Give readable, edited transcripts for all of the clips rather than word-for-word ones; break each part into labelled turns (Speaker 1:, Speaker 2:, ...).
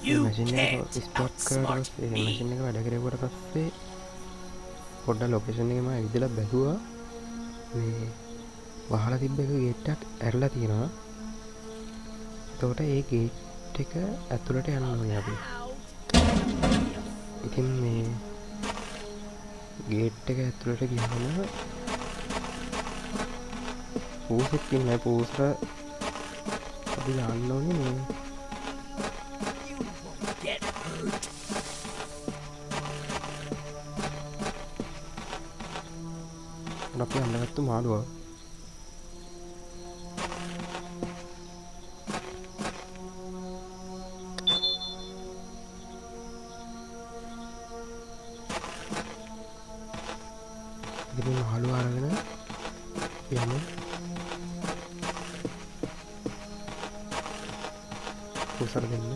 Speaker 1: You
Speaker 2: machine එක
Speaker 1: can't
Speaker 2: spot කරට
Speaker 1: outsmart
Speaker 2: පස්සේ
Speaker 1: me.
Speaker 2: මැසින් එක වැඩ කරවට පස්සේ පොඩ්ඩ ලොකේෂන් එකම විදල බැලවා මේ වහල තිබ්බ එක ගේට්ටක් ඇරලා තියෙනවා. තෝට ඒ ගේට් එක ඇතුළට යන්න
Speaker 1: Come
Speaker 2: ඕනේ අපි.
Speaker 1: out. You
Speaker 2: ඉතින් මේ
Speaker 1: freak.
Speaker 2: ගේට් එක ඇතුළට ගියම පූසෙක් ඉන්න පූසර අපි දාන්න ඕනේ මේ
Speaker 1: You won't get hurt.
Speaker 2: අපි අන්නගත්තු මාළුවා. ඉතින් මාළුවා අරගෙන යමු. පූසර දෙන්න.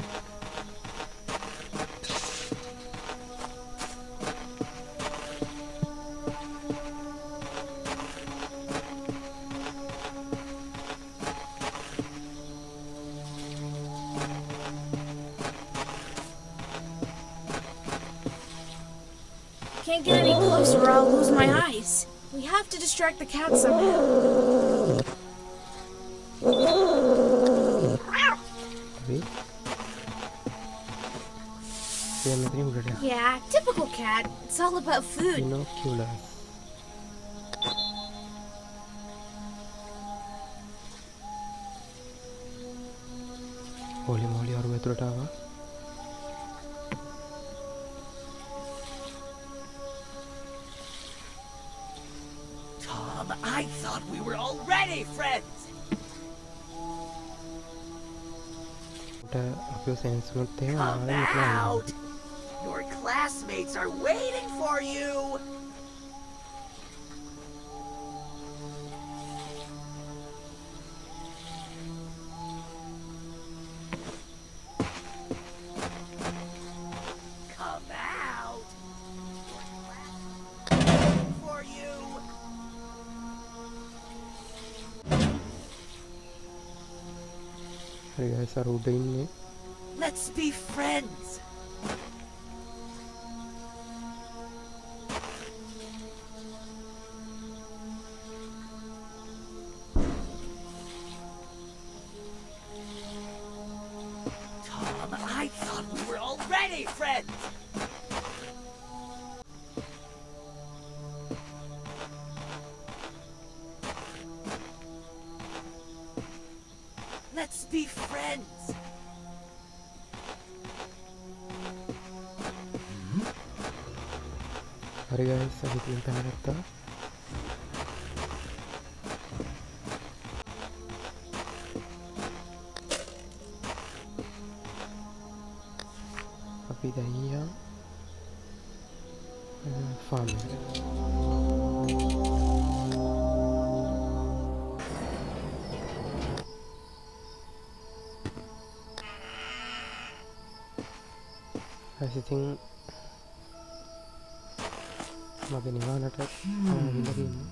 Speaker 3: Can't get any closer or I'll lose my eyes. We have to distract the cat somehow.
Speaker 2: හරි. දැන් මෙතනින් උඩට යන්න.
Speaker 3: Yeah, typical cat. It's all about food.
Speaker 2: බිනෝකියුලස්. හොලි මොලි අරු ඇතුළට ආවා.
Speaker 1: Tom, I thought we were already friends.
Speaker 2: උට අපිව සෙන්ස් වුණොත් එහෙම
Speaker 1: Come
Speaker 2: ආයෙ මෙතන එන්න.
Speaker 1: out. Your classmates are waiting for you. Come out. Your classmates are waiting for you.
Speaker 2: හරි ගයිස් අර උඩ ඉන්නේ.
Speaker 1: Let's be friends. Tom, I thought we were already friends. Let's be friends.
Speaker 2: හරි ගයිස් අපි ඉතින් පැනගත්තා. අපි දැන් යම් ෆාම් එකට. හරි ඉතින් මගේ නිවානට ගිහිල්ලා තියෙන්නේ.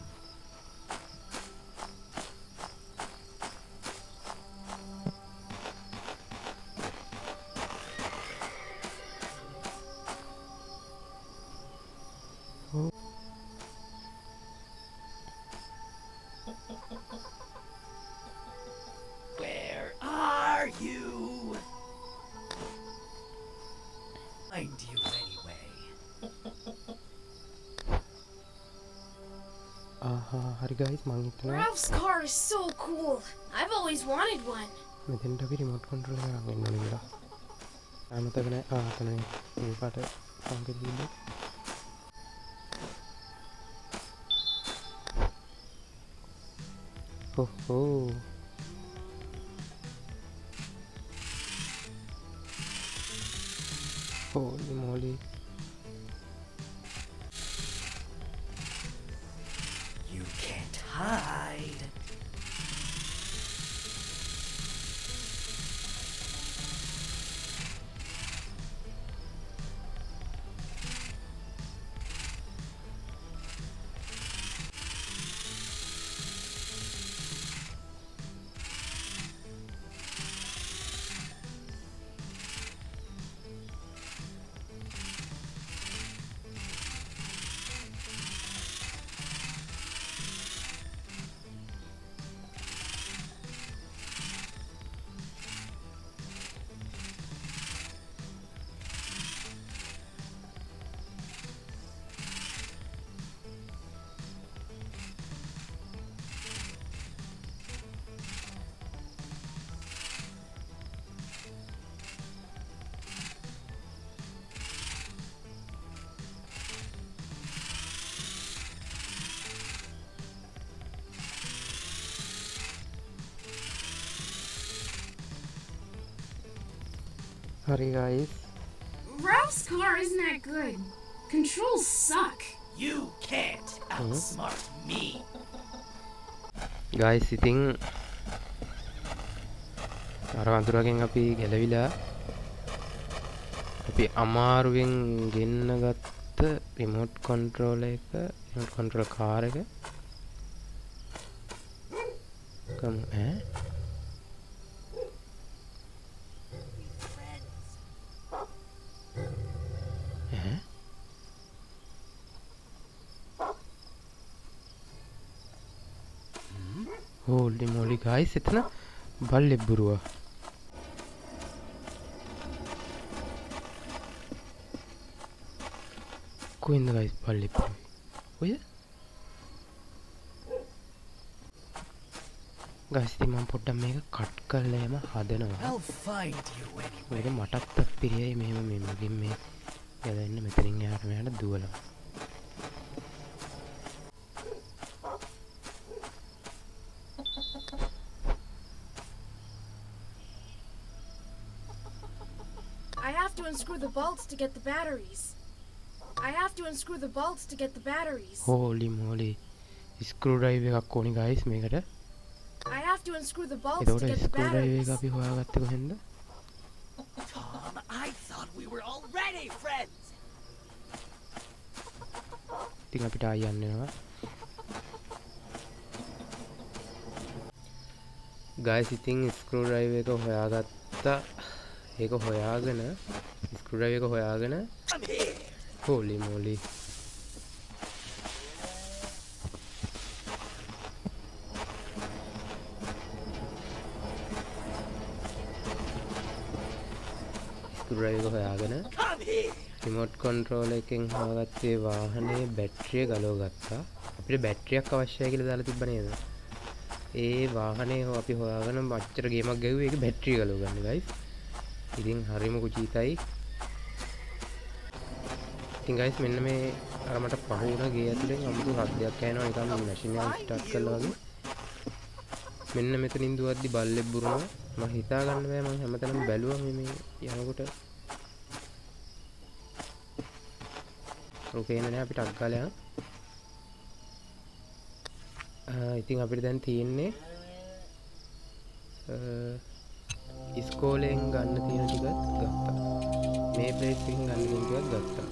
Speaker 2: ඔව්.
Speaker 1: Where are you? Find you anyway.
Speaker 2: ආහා හරි ගයිස් මං හිතනවා
Speaker 3: Ralph's car is so cool. I've always wanted one.
Speaker 2: මෙතෙන්ට අපි රිමෝට් කන්ට්‍රෝල් එක අරන් එන්න ඕනේ කියලා. මතක නෑ. අතනනේ මේ පාට සංකේත තිබ්බේ. ඔහෝ. හොලි මොලි.
Speaker 1: You can't hide.
Speaker 2: හරි guys.
Speaker 3: Ralph's car isn't that good. Controls suck.
Speaker 1: You can't outsmart me.
Speaker 2: guys ඉතින් අර වඳුරගෙන් අපි ගැලවිලා අපි අමාරුවෙන් ගෙන්න ගත්ත රිමෝට් කන්ට්‍රෝල් කාර් එක කමු ඈ holy moly guys එතන බල්ලෙක් බුරුවා කොහෙන්ද guys බල්ලෙක් බුරුවේ ඔය guys ඉතින් මම පොඩ්ඩක් මේක කට් කරලා එම හදනවා
Speaker 1: I'll find you anyway.
Speaker 2: මේක මටත් අපිරියයි මෙහෙම මේ මගෙන් මේ යවෙන්න මෙතනින් එහාට මෙහාට දුවලා
Speaker 3: I have to unscrew the bolts to get the batteries.
Speaker 2: holy moly screw drive එකක් ඕනි guys මේකට එතකොට screw drive එක අපි හොයාගත්තේ කොහෙන්ද
Speaker 1: Tom, I thought we were already friends.
Speaker 2: ඉතින් අපිට ආය යන්න වෙනවා guys ඉතින් screw drive එක හොයාගත්තා ඒක හොයාගෙන screw drive එක හොයාගෙන
Speaker 1: Come here.
Speaker 2: holy moly screw drive එක හොයාගෙන
Speaker 1: Come here.
Speaker 2: රිමෝට් කන්ට්‍රෝල් එකෙන් හොයාගත්තේ වාහනේ බැටරිය ගලව ගත්තා අපිට බැටරියක් අවශ්‍යයි කියලා දාලා තිබ්බ නේද ඒ වාහනේ අපි හොයාගෙන මච්චර ගේමක් ගැහුවේ ඒක බැටරිය ගලව ගන්න guys ඉතින් හරිම කුචීතයි ඉතින් guys මෙන්න මේ අර මට පහුවන ගේ ඇතුලෙන් අමුතු හද්දයක් ඇහෙනවා නිකන් මැෂින් එක ස්ටාර්ට් කළා වගේ මෙන්න මෙතනින් දුවද්දි බල්ලෙක් බුරුනවා මම හිතා ගන්න බෑ මම හැමතැනම බැලුවා මේ යනකොට ඕකේ නෑ අපිට අක්කාලයා ඉතින් අපිට දැන් තියෙන්නේ ඉස්කෝලෙන් ගන්න තියෙන ටිකත් ගත්තා මේ ප්ලේස් එකෙන් ගන්න තියෙන ටිකත් ගත්තා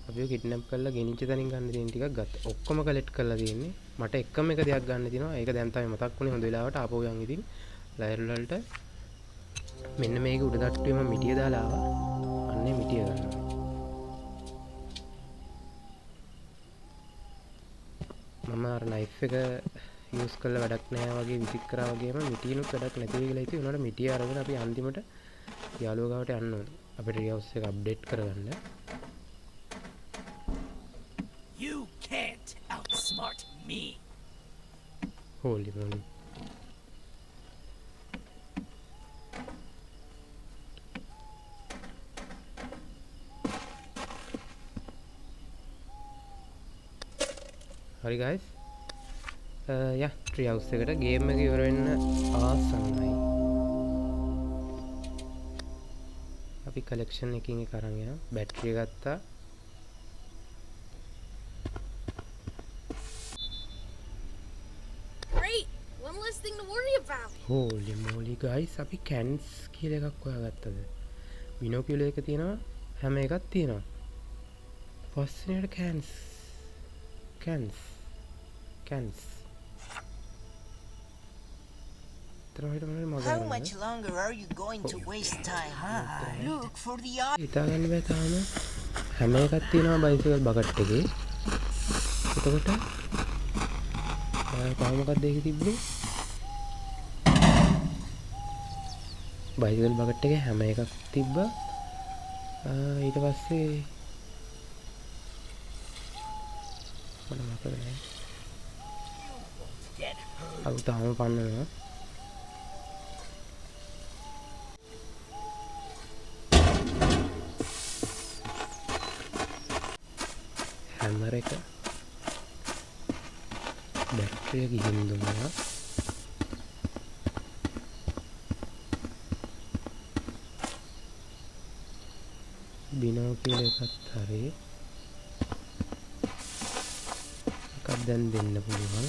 Speaker 2: අපිව කිඩ්නැප් කරලා ගෙනිච්ච තැනින් ගන්න තියෙන ටිකක් ගත්තා ඔක්කොම කලෙක්ට් කරලා තියෙන්නේ මට එකම එක දෙයක් ගන්න තියෙනවා ඒක දැන් තමයි මතක් වුණේ හොඳ වෙලාවට ආපහු යන් ඉතින් ලයර් වලට මෙන්න මේක උඩ තට්ටුවේ මම මිටිය දාලා ආවා අන්නේ මිටිය ගන්නවා මම අර නයිෆ් එක යූස් කරලා වැඩක් නැහැ වගේ විසික් කරා වගේම මිටිනුත් වැඩක් නැති වෙයි කියලා හිතුවේ උනාට මිටිය අරගෙන අපි අන්තිමට යාළුවා ගාවට යන්න ඕනේ අපේ රියවුස් එක අප්ඩේට් කරගන්න
Speaker 1: You can't outsmart me.
Speaker 2: holy moly හරි guys යා ට්‍රී හවුස් එකට ගේම් එක ඉවර වෙන්න ආසන්නයි අපි කලෙක්ෂන් එකකින් එක අරන් යනවා බැටරිය ගත්තා
Speaker 3: Great! One less thing to worry about.
Speaker 2: holy moly guys අපි කැන්ස් කියලා එකක් හොයාගත්තද බිනෝකියුලර් එක තියෙනවා හැම එකක් තියෙනවා පස්සේට කැන්ස්
Speaker 4: How much longer are you going to waste time? Look for the eye.
Speaker 2: හිතාගන්න බෑ තාම හැම එකක් තියෙනවා බයිසිකල් බකට් එකේ එතකොට තව මොකක්ද ඒකේ තිබ්බේ බයිසිකල් බකට් එකේ හැම එකක් තිබ්බා ඊට පස්සේ මම මතක නැහැ
Speaker 1: Get hurt.
Speaker 2: අර තාම පන්නනවා හැමර එක බැටරිය ගිහින් දුන්නා බිනෝ කියලා එකත් හරි. එකක් දැන් දෙන්න පුළුවන්.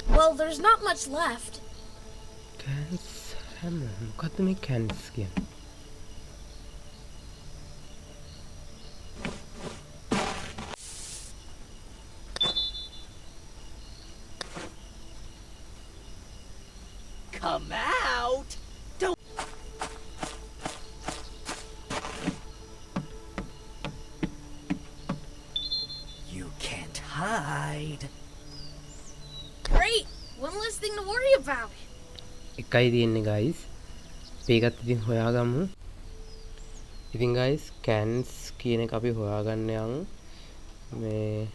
Speaker 3: Well, there's not much left.
Speaker 2: කැන්ස් හැම මොකද්ද මේ කැන්ස් කියන්නේ?
Speaker 1: Come out! Don't. You can't hide.
Speaker 3: Great! One less thing to worry about.
Speaker 2: එකයි තියෙන්නේ guys. මේකත් ඉතින් හොයාගමු. ඉතින් guys cans කියන එක අපි හොයාගන්න යමු. මේ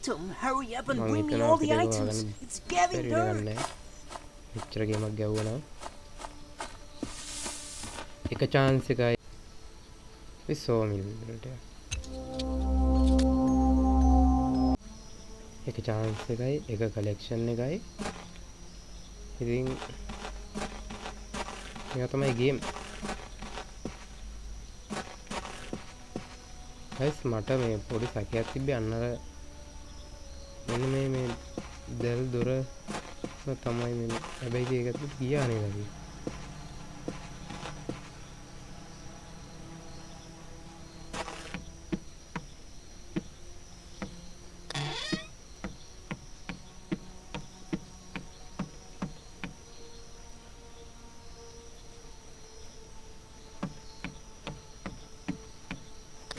Speaker 4: Tom, hurry up and
Speaker 2: මම
Speaker 4: bring me
Speaker 2: හිතනවා
Speaker 4: all the
Speaker 2: අපිට
Speaker 4: items.
Speaker 2: හොයාගන්න
Speaker 4: It's getting
Speaker 2: බැරි
Speaker 4: dark.
Speaker 2: වෙන්නේ නැහැ. මෙච්චර ගේමක් ගැව්වනම් එක chance එකයි විසෝමිල් වලට එක chance එකයි එක collection එකයි ඉතින් මේක තමයි game guys මට මේ පොඩි සැකයක් තිබ්බේ අන්නර මෙන්න මේ දැල් දොර තමයි මේ හැබැයි ඒකත් ගියා නේද අපි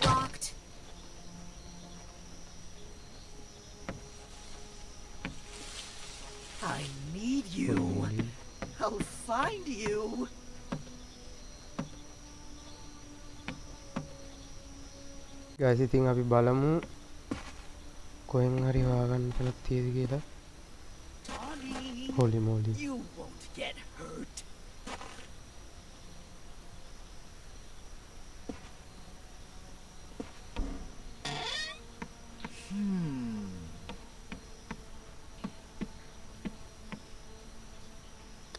Speaker 3: Locked.
Speaker 1: I need you. I'll find you.
Speaker 2: guys ඉතින් අපි බලමු කොහෙන් හරි හොයාගන්න තැනක් තියෙද කියලා
Speaker 1: Tommy,
Speaker 2: holy moly
Speaker 1: you won't get hurt.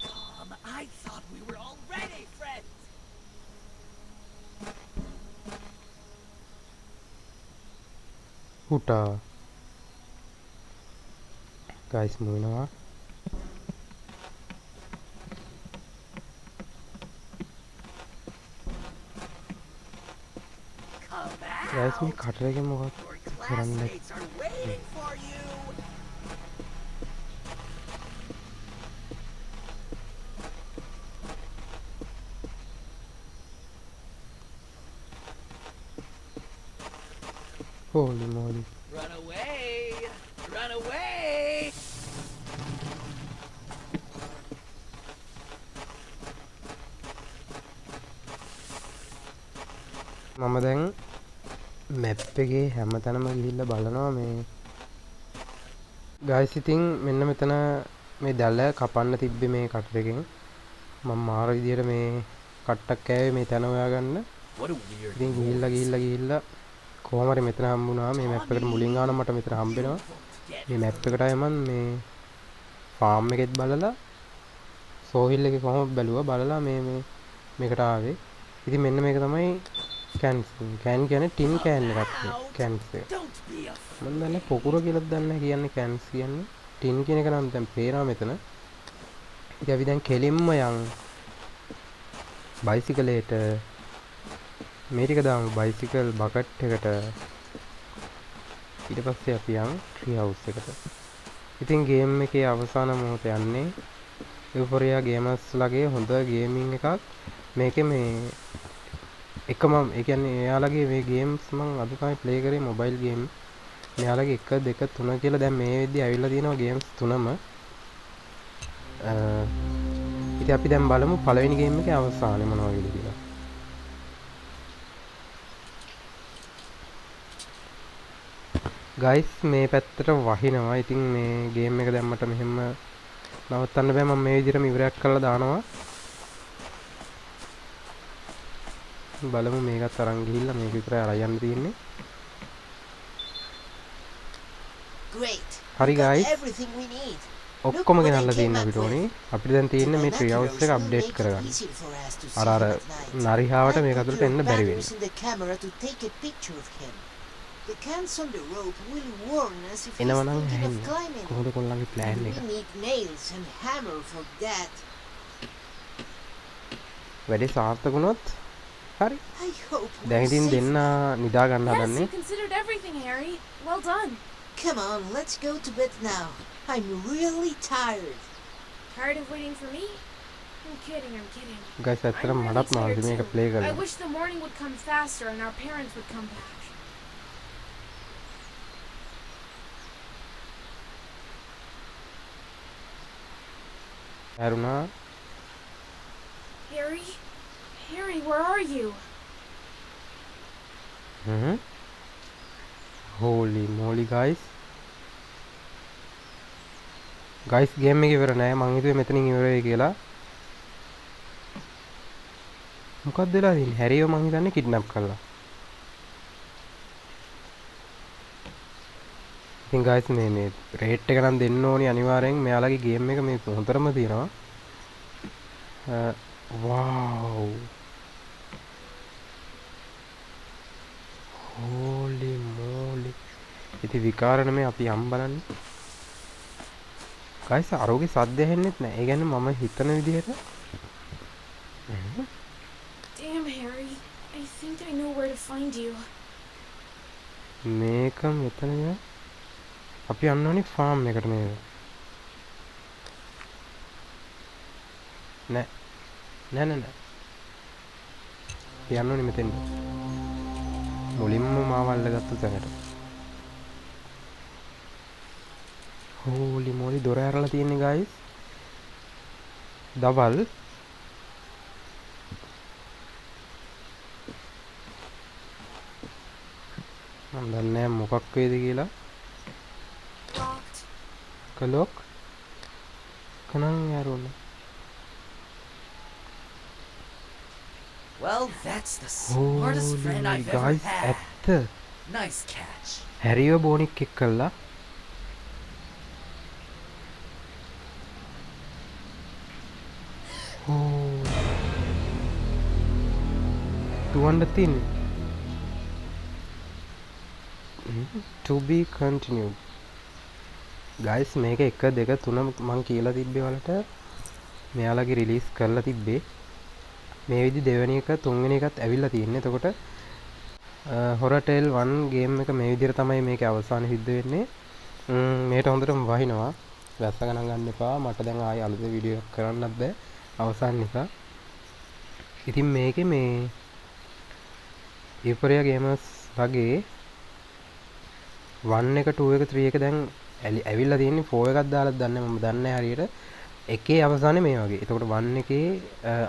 Speaker 1: Tom, I thought we were already friends.
Speaker 2: හුටා guys මුවිනවා
Speaker 1: Come
Speaker 2: guys මේ
Speaker 1: out.
Speaker 2: කටර එකෙන් මොකක්
Speaker 1: Your
Speaker 2: කරන්න
Speaker 1: classmates are waiting for you.
Speaker 2: holy moly
Speaker 1: Run away! Run away!
Speaker 2: මම දැන් map එකේ හැමතැනම ගිහිල්ලා බලනවා මේ guys ඉතින් මෙන්න මෙතන මේ දැල්ල කපන්න තිබ්බේ මේ කටර එකෙන් මම මාර විදියට මේ කට්ටක් කෑවේ මේ තැන හොයාගන්න
Speaker 1: What a weird
Speaker 2: ඉතින් ගිහිල්ලා කොහොම හරි මෙතන හම්බුණා මේ මැප් එකට මුලින් ආවම මට මෙතන හම්බෙනවා මේ මැප් එකට ආවම මේ ෆාම් එකෙත් බලලා සෝහිල් එකේ කොහොමද බැලුවා බලලා මේකට ආවේ ඉතින් මෙන්න මේක තමයි කැන්ස් කියන්නේ ටින් කෑන් එකක් කැන්ස් එක
Speaker 1: Don't be a
Speaker 2: මම දන්නේ පොකුර කියලාද දන්නේ කියන්නේ කැන්ස් කියන්නේ ටින් කියන එක නම් දැන් පේනවා මෙතන ඉතින් අපි දැන් කෙලින්ම යන් බයිසිකලේට මේ ටික දාමු බයිසිකල් බකට් එකට ඊට පස්සේ අපි යන් ට්‍රී හවුස් එකට ඉතින් ගේම් එකේ අවසාන මොහොත යන්නේ යුෆෝරියා ගේමර්ස් ලගේ හොඳ ගේමින් එකක් මේකේ මේ එකම ඒ කියන්නේ එයාලගේ මේ ගේම්ස් මම අද තමයි ප්ලේ කරේ මොබයිල් ගේම් මෙයාලගේ 1 2 3 කියලා දැන් මේ වෙද්දි ඇවිල්ලා තියෙනවා ගේම්ස් තුනම ඉතින් අපි දැන් බලමු පළවෙනි ගේම් එකේ අවසානය මොනවා වේද කියලා ගයිස් මේ පැත්තට වහිනවා ඉතින් මේ ගේම් එක දැම්මට මෙහෙම නවත්තන්න බෑ මම මේ විදිහටම ඉවරයක් කරලා දානවා බලමු මේකත් අරන් ගිහිල්ලා මේක විතරයි අරන් යන්න තියෙන්නේ
Speaker 4: Great.
Speaker 2: හරි
Speaker 4: got
Speaker 2: guys
Speaker 4: everything we need.
Speaker 2: ඔක්කොම
Speaker 4: what I
Speaker 2: ගෙනල්ලා
Speaker 4: came
Speaker 2: තියෙන
Speaker 4: up
Speaker 2: අපිට
Speaker 4: with.
Speaker 2: ඕනේ. අපිට දැන් තියෙන්නේ
Speaker 4: The
Speaker 2: මේ ට්‍රී හවුස් එක
Speaker 4: binoculars will
Speaker 2: update
Speaker 4: make it
Speaker 2: කරගන්න.
Speaker 4: easier for us to see
Speaker 2: අර
Speaker 4: him
Speaker 2: අර
Speaker 4: at night.
Speaker 2: නරිහාවට
Speaker 4: I
Speaker 2: මේක
Speaker 4: put
Speaker 2: අතුරට
Speaker 4: your
Speaker 2: එන්න බැරි
Speaker 4: batteries
Speaker 2: වෙන්න.
Speaker 4: in the camera to take a picture of him. The cans on the rope will warn us if he's
Speaker 2: එනවනම්
Speaker 4: thinking of
Speaker 2: ඇහෙන්න.
Speaker 4: climbing.
Speaker 2: කොහොමද කොල්ලන්ගේ
Speaker 4: And
Speaker 2: plan
Speaker 4: we
Speaker 2: එක?
Speaker 4: need nails and hammer for that.
Speaker 2: වැඩේ සාර්ථක වුණොත් හරි.
Speaker 4: I hope
Speaker 2: දැන්
Speaker 4: we're
Speaker 2: ඉතින්
Speaker 4: safe.
Speaker 2: දෙන්න නිදා ගන්න
Speaker 3: Yes,
Speaker 2: හදන්නේ.
Speaker 3: you considered everything, Harry. Well done.
Speaker 4: Come on, let's go to bed now. I'm really tired.
Speaker 3: Tired of waiting for me? I'm kidding, I'm kidding.
Speaker 2: Guys ඇත්තටම
Speaker 3: I'm really
Speaker 2: මටත් මාල්දි
Speaker 3: tired
Speaker 2: මේක
Speaker 3: too.
Speaker 2: Play
Speaker 3: I
Speaker 2: කරලා.
Speaker 3: wish the morning would come faster and our parents would come back.
Speaker 2: හැරුණා.
Speaker 3: Harry? Harry, where are you?
Speaker 2: holy moly guys. guys game එක ඉවර නෑ මං හිතුවේ මෙතනින් ඉවර වෙයි කියලා. මොකක්ද වෙලා තියෙන්නේ? හැරිව මං හිතන්නේ කිඩ්නැප් කළා. ඉතින් guys මේ රේට් එක නම් දෙන්න ඕනි අනිවාර්යෙන්. මෙයාලගේ ගේම් එක මේ හොඳටම තියෙනවා. wow. holy moly. ඉතින් විකාරණ මේ අපි යම් බලන්නේ. guys අරෝගේ සද්ද ඇහෙන්නෙත් නෑ. ඒ කියන්නේ මම හිතන විදිහට
Speaker 3: Damn, Harry. I think I know where to find you.
Speaker 2: මේක මෙතන අපි යන්න ඕනේ ෆාම් එකට නේද? නෑ. නෑ. අපි යන්න ඕනේ මෙතෙන්ට. මුලින්ම මාව අල්ලගත්තු තැනට. holy moly දොර ඇරලා තියෙන්නේ guys. දවල් මම දන්නේ නැහැ මොකක් වේද කියලා.
Speaker 3: Locked.
Speaker 2: කලොක් කනන් යරුණ.
Speaker 1: Well, that's the smartest friend I've ever
Speaker 2: guys
Speaker 1: had.
Speaker 2: ඇත්ත.
Speaker 1: Nice catch.
Speaker 2: හැරිව බෝනික් එක් කළා. දුවන්න තියෙන්නේ. to be continued. guys මේක 1 2 3 මං කියලා තිබ්බේ වලට මෙයාලගේ රිලීස් කරලා තිබ්බේ. මේ විදි දෙවෙනි එක තුන්වෙනි එකත් ඇවිල්ලා තියෙන්නේ. එතකොට horror tale 1 ගේම් එක මේ විදිහට තමයි මේකේ අවසානය සිද්ධ වෙන්නේ. මේකට හොඳටම වහිනවා. වැස්ස ගණන් ගන්න එපා. මට දැන් ආයෙ අලුත් වීඩියෝ එකක් කරන්නත් බෑ අවසාන නිසා. ඉතින් මේකේ මේ Euphoria Gamers වගේ 1 එක 2 එක 3 එක දැන් ඇවිල්ලා තියෙන්නේ 4 එකක් දාලාද දන්නේ මම දන්නේ හරියට. එකේ අවසානේ මේ වගේ. එතකොට 1 එකේ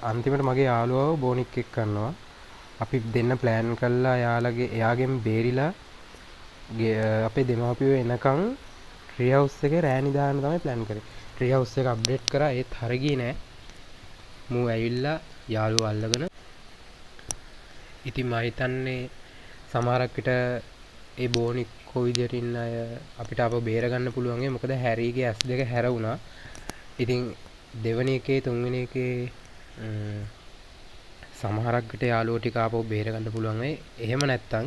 Speaker 2: අන්තිමට මගේ යාළුවව බෝනික් එක් කරනවා. අපි දෙන්න ප්ලෑන් කළා එයාගෙන් බේරිලා අපේ දෙමාපියෝ එනකන් ට්‍රී හවුස් එකේ රෑ නිදාගෙන තමයි ප්ලෑන් කරේ. ට්‍රී හවුස් එක අප්ඩේට් කරා ඒත් හරිය ගියේ නෑ. මූ ඇවිල්ලා යාළුවව අල්ලගෙන ඉතින් මම හිතන්නේ සමහරක් විට ඒ බෝනික් කොයි විදියට ඉන්න අය අපිට අපව බේර ගන්න පුළුවන් ඒ මොකද හැරීගේ ඇස් දෙක හැර වුණා. ඉතින් දෙවෙනි එකේ තුන්වෙනි එකේ සමහරක් විට යාළුවෝ ටික ආපහු බේර ගන්න පුළුවන් ඒ. එහෙම නැත්තම්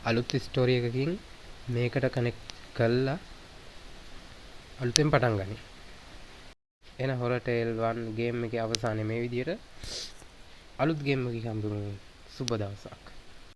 Speaker 2: අලුත් ස්ටෝරි එකකින් මේකට කනෙක්ට් කරලා අලුතෙන් පටන් ගනි. එන horror tale 1 ගේම් එකේ අවසානයේ මේ විදියට අලුත් ගේම් එකකින් හම්බුනේ. සුබ දවසක්.